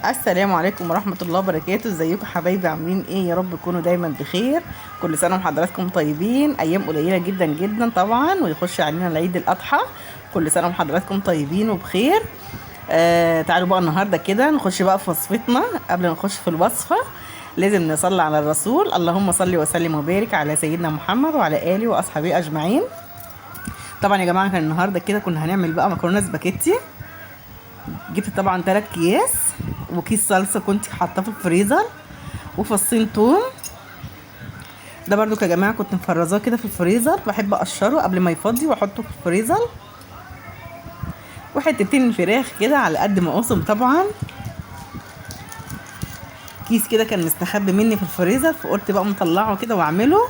السلام عليكم ورحمة الله وبركاته. ازيكم حبايبي؟ عاملين ايه؟ يا رب تكونوا دايما بخير. كل سنة وحضراتكم طيبين. ايام قليلة جدا جدا طبعا ويخش علينا العيد الاضحى. كل سنة وحضراتكم طيبين وبخير. تعالوا بقى النهاردة كده نخش بقى في وصفتنا. قبل ما نخش في الوصفة لازم نصلي على الرسول. اللهم صل وسلم وبارك على سيدنا محمد وعلى آله وأصحابه أجمعين. طبعا يا جماعة كان النهاردة كده كنا هنعمل بقى مكرونة سباكيتي. جبت طبعا 3 اكياس وكيس صلصه كنت حاطاه في الفريزر وفصين توم. ده برضو يا جماعه كنت مفرزاه كده في الفريزر، بحب اقشره قبل ما يفضي واحطه في الفريزر. وحتتين الفراخ كده على قد ما اقسم طبعا. كيس كده كان مستخبي مني في الفريزر فقلت بقى مطلعه كده واعمله.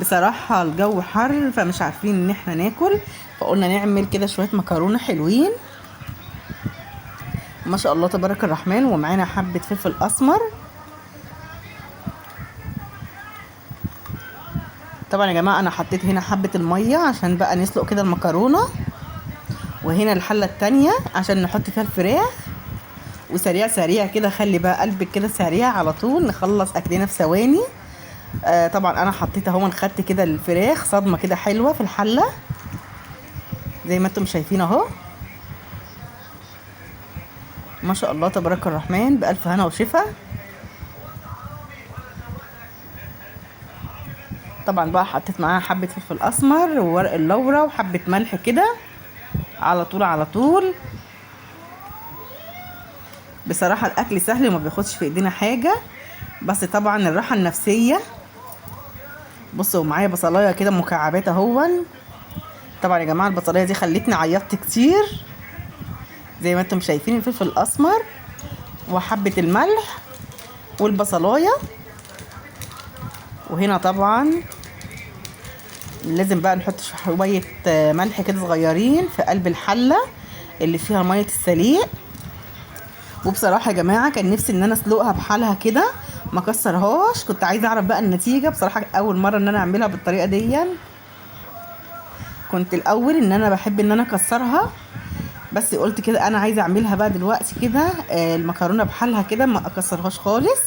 بصراحه الجو حر فمش عارفين ان احنا ناكل، فقلنا نعمل كده شويه مكرونه حلوين ما شاء الله تبارك الرحمن. ومعانا حبه فلفل اسمر. طبعا يا جماعه انا حطيت هنا حبه الميه عشان بقى نسلق كده المكرونه، وهنا الحله التانية عشان نحط فيها الفراخ. وسريع سريع كده، خلي بقى قلبك كده سريع على طول نخلص اكلنا في ثواني. طبعا انا حطيت اهو، خدت كده الفراخ صدمه كده حلوه في الحله زي ما انتم شايفين اهو. ما شاء الله تبارك الرحمن، بألف هنا وشفا. طبعا بقى حطيت معاها حبه فلفل اسمر وورق اللورا وحبه ملح كده على طول على طول. بصراحه الاكل سهل وما بياخدش في ايدينا حاجه، بس طبعا الراحه النفسيه. بصوا معايا بصلايه كده مكعبات اهون. طبعا يا جماعه البصلايه دي خلتني عيطت كتير زي ما انتم شايفين. الفلفل الاسمر وحبه الملح والبصلايه. وهنا طبعا لازم بقى نحط شويه ملح كده صغيرين في قلب الحله اللي فيها ميه السليق. وبصراحه يا جماعه كان نفسي ان انا اسلقها بحالها كده ما كسرهاش، كنت عايزه اعرف بقى النتيجه. بصراحه اول مره ان انا اعملها بالطريقه دي. كنت الاول ان انا بحب ان انا اكسرها، بس قلت كده انا عايزه اعملها بقى دلوقتي كده المكرونه بحالها كده ما اكسرهاش خالص.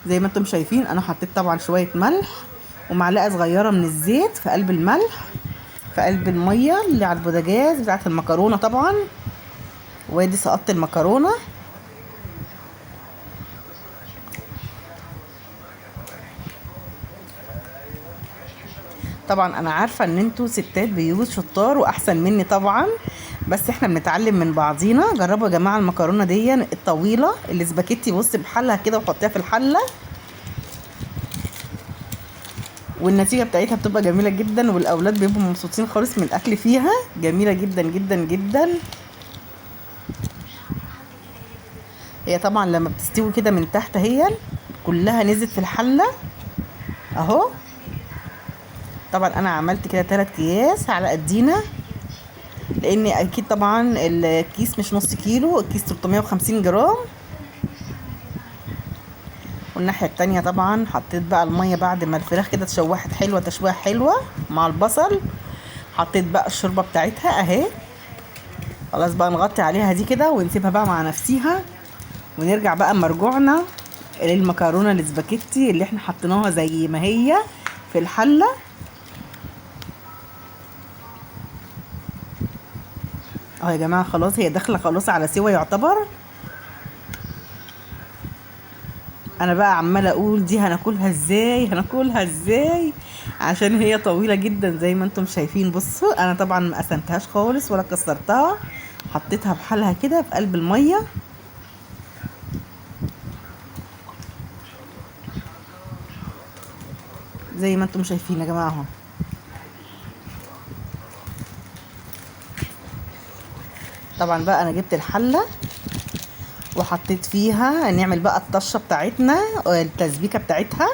زي ما انتم شايفين انا حطيت طبعا شويه ملح ومعلقه صغيره من الزيت في قلب الملح في قلب الميه اللي على البوتاجاز بتاعه المكرونه طبعا. وادي سقطت المكرونه. طبعا انا عارفه ان انتوا ستات بيوت شطار واحسن مني طبعا، بس احنا بنتعلم من بعضينا. جربوا يا جماعه المكرونه دي الطويله اللي سباكيتي، بص بحالها كده وحطيها في الحله والنتيجه بتاعتها بتبقى جميله جدا، والاولاد بيبقوا مبسوطين خالص من الاكل فيها. جميله جدا جدا جدا. هي طبعا لما بتستوي كده من تحت هي كلها نزلت في الحله اهو. طبعا انا عملت كده 3 اكياس على قدينا، لان اكيد طبعا الكيس مش نص كيلو، الكيس 350 جرام. والناحيه التانية طبعا حطيت بقى الميه بعد ما الفراخ كده اتشوحت حلوه تشويحه حلوه مع البصل. حطيت بقى الشوربه بتاعتها اهي. خلاص بقى نغطي عليها دي كده ونسيبها بقى مع نفسيها، ونرجع بقى مرجوعنا للمكرونه الاسباجيتي اللي احنا حطيناها زي ما هي في الحله. اهو يا جماعه خلاص هي داخله خلاص على سوا يعتبر. انا بقى عماله اقول دي هناكلها ازاي هناكلها ازاي، عشان هي طويله جدا زي ما انتم شايفين. بصوا انا طبعا ما قسمتهاش خالص ولا كسرتها، حطيتها بحالها كده في قلب الميه. زي ما انتم شايفين يا جماعه اهو. طبعا بقى انا جبت الحله وحطيت فيها نعمل بقى الطشه بتاعتنا التسبيكه بتاعتها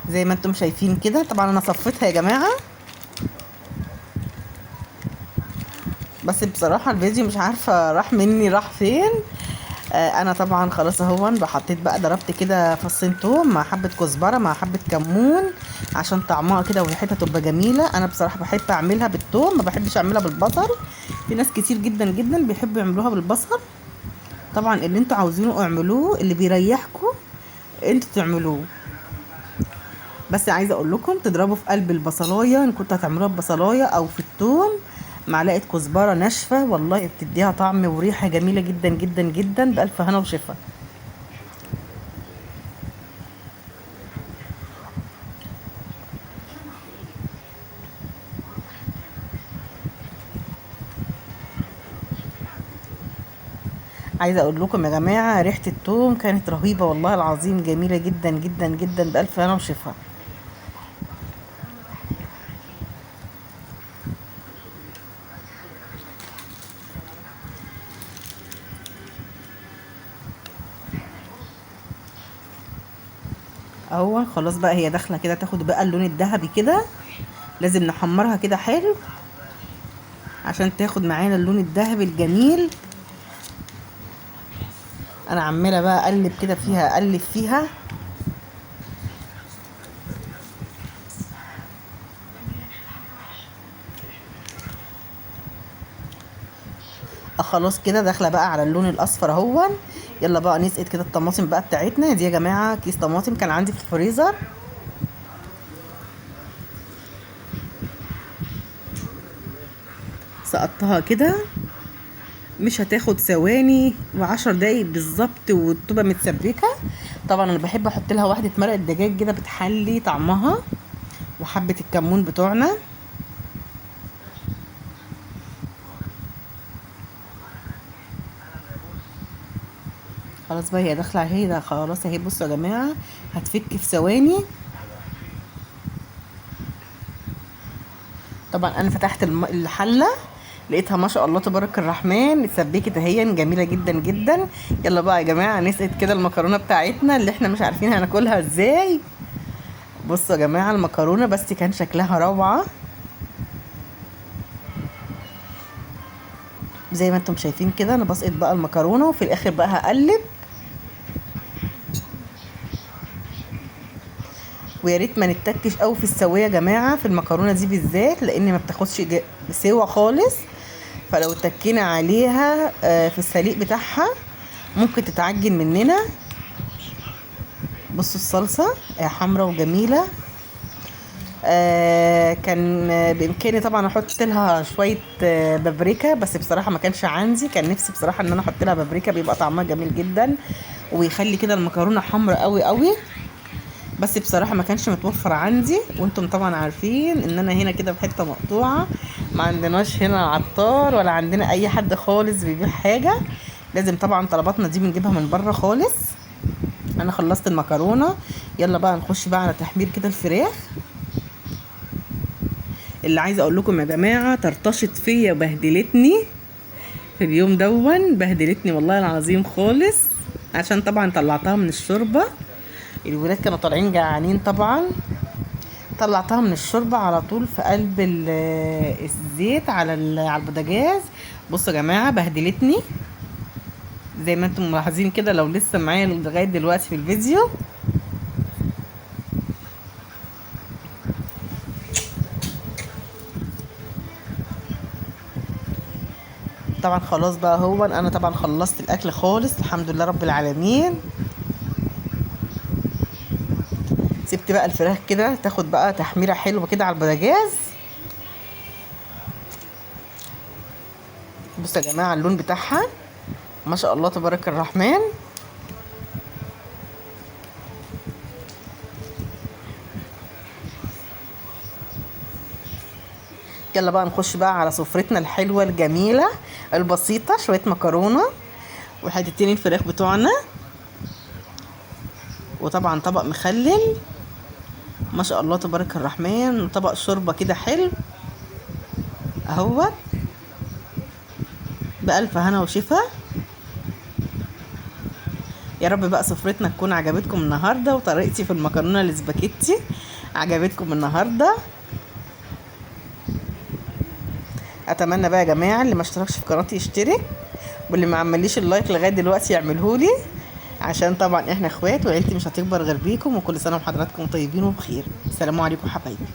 زي ما انتم شايفين كده. طبعا انا صفيتها يا جماعه، بس بصراحه الفيديو مش عارفه راح مني راح فين. انا طبعا خلاص اهون بحطيت بقى، ضربت كده فصين توم مع حبه كزبره مع حبه كمون عشان طعمها كده وريحتها تبقى جميله. انا بصراحه بحب اعملها بالثوم، ما بحبش اعملها بالبصل. في ناس كتير جدا جدا بيحبوا يعملوها بالبصل. طبعا اللي انتوا عاوزينه اعملوه، اللي بيريحكم انتوا تعملوه. بس عايزه اقول لكم تضربوا في قلب البصلايه ان كنتوا هتعملوها ببصلايه او في الثوم معلقه كزبره ناشفه، والله بتديها طعم وريحه جميله جدا جدا جدا، بالف هنا وشفا. عايزه اقول لكم يا جماعه ريحه الثوم كانت رهيبه والله العظيم، جميله جدا جدا جدا، بالف هنا وشفا. اهو خلاص بقى هي داخله كده تاخد بقى اللون الذهبي كده، لازم نحمرها كده حلو عشان تاخد معانا اللون الذهبي الجميل. انا عماله بقى اقلب كده فيها، اقلب فيها. خلاص كده داخله بقى على اللون الاصفر اهو. يلا بقى نسقط كده الطماطم بقى بتاعتنا دي يا جماعه. كيس طماطم كان عندي في الفريزر، سقطتها كده، مش هتاخد ثواني و10 دقايق بالظبط وتبقى متسبكه. طبعا انا بحب احط لها واحده مرق الدجاج كده بتحلي طعمها، وحبه الكمون بتوعنا. خلاص بقى هي داخله اهي، ده خلاص اهي. بصوا يا جماعه هتفك في ثواني. طبعا انا فتحت الحله لقيتها ما شاء الله تبارك الرحمن اتسبكت اهي، جميله جدا جدا. يلا بقى يا جماعه نسقط كده المكرونه بتاعتنا اللي احنا مش عارفين هناكلها ازاي. بصوا يا جماعه المكرونه بس كان شكلها روعه زي ما انتم شايفين كده. انا بسقط بقى المكرونه وفي الاخر بقى هقلب. ويا ريت ما نتكش قوي في السويه يا جماعه في المكرونه دي بالذات، لان ما بتاخدش سوا خالص. فلو اتكينا عليها في السليق بتاعها ممكن تتعجن مننا. بصوا الصلصه حمرا وجميله. كان بامكاني طبعا احط لها شويه بابريكا، بس بصراحه ما كانش عندي. كان نفسي بصراحه ان انا احط لها بابريكا، بيبقى طعمها جميل جدا ويخلي كده المكرونه حمرا قوي قوي. بس بصراحه ما كانش متوفر عندي، وانتم طبعا عارفين ان انا هنا كده بحته مقطوعه، ما عندناش هنا عطار ولا عندنا اي حد خالص بيبيع حاجه. لازم طبعا طلباتنا دي بنجيبها من بره خالص. انا خلصت المكرونه، يلا بقى نخش بقى على تحمير كده الفراخ. اللي عايزه اقول لكم يا جماعه طرطشت فيا وبهدلتني في اليوم دون، بهدلتني والله العظيم خالص، عشان طبعا طلعتها من الشوربه. الولاد كانوا طالعين جعانين طبعا، طلعتها من الشوربه على طول في قلب الزيت على البوتاجاز. بصوا يا جماعه بهدلتني زي ما انتم ملاحظين كده لو لسه معايا لغايه دلوقتي في الفيديو. طبعا خلاص بقى هو انا طبعا خلصت الاكل خالص الحمد لله رب العالمين. سبت بقى الفراخ كده تاخد بقى تحميره حلوه كده على البوتاجاز. بصوا يا جماعه اللون بتاعها ما شاء الله تبارك الرحمن. يلا بقى نخش بقى على سفرتنا الحلوه الجميله البسيطه، شويه مكرونه وحتتين الفراخ بتوعنا، وطبعا طبق مخلل ما شاء الله تبارك الرحمن، وطبق شوربه كده حلو اهوت، بألف هنا وشفا. يا رب بقى سفرتنا تكون عجبتكم النهارده، وطريقتي في المكرونه الاسباجيتي عجبتكم النهارده. اتمنى بقى يا جماعه اللي ما اشتركش في قناتي يشترك، واللي ما عمليش اللايك لغايه دلوقتي يعملهولي، عشان طبعا احنا اخوات وعيلتي مش هتكبر غير بيكم. وكل سنه وحضراتكم طيبين وبخير. السلام عليكم حبايبي.